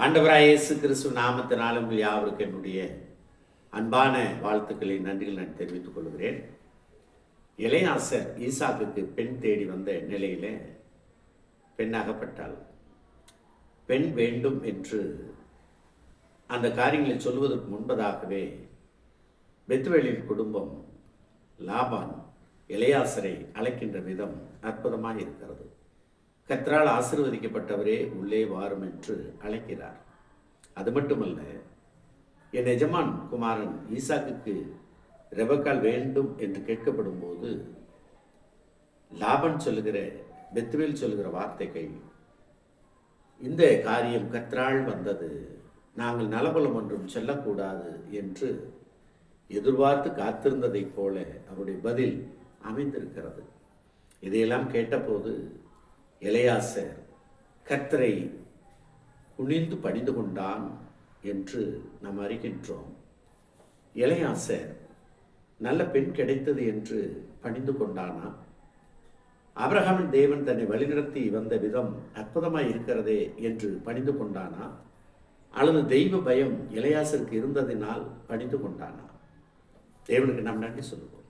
ஆண்டவராய் இயேசு கிறிஸ்துவ நாமத்தினால் உங்கள் யாவருக்கு என்னுடைய அன்பான வாழ்த்துக்களை நன்றிகள் நான் தெரிவித்துக் கொள்கிறேன். எலெயாசர் ஈசாக்குக்கு பெண் தேடி வந்த நிலையில பெண் அகப்பட்டாள். பெண் வேண்டும் என்று அந்த காரியங்களை சொல்வதற்கு முன்பதாகவே பெத்துவேலின் குடும்பம் லாபான் எலெயாசரை அழைக்கின்ற விதம் அற்புதமாக இருக்கிறது. கர்த்தரால் ஆசீர்வதிக்கப்பட்டவரே உள்ளே வாரும் என்று அழைக்கிறார். அது மட்டுமல்ல, என் எஜமான் குமாரன் ஈசாக்குக்கு ரெபக்காள் வேண்டும் என்று கேட்கப்படும் போது லாபன் சொல்லுகிற பெத்துவேல் சொல்லுகிற வார்த்தைகள், இந்த காரியம் கர்த்தரால் வந்தது, நாங்கள் நலபலம் ஒன்றும் சொல்லக்கூடாது என்று எதிர்பார்த்து காத்திருந்ததைப் போல அவருடைய பதில் அமைந்திருக்கிறது. இதையெல்லாம் கேட்டபோது எலெயாசர் கர்த்தரை குனிந்து பணிந்து கொண்டான் என்று நாம் அறிகின்றோம். எலெயாசர் நல்ல பெண் கிடைத்தது என்று பணிந்து கொண்டானா? ஆபிரகாமின் தேவன் தன்னை வழிநடத்தி வந்த விதம் அற்புதமாய் இருக்கிறதே என்று பணிந்து கொண்டானா? அல்லது தெய்வ பயம் எலெயாசருக்கு இருந்ததினால் பணிந்து கொண்டானா? தேவனுக்கு நாம் நன்றி சொல்லுவோம்.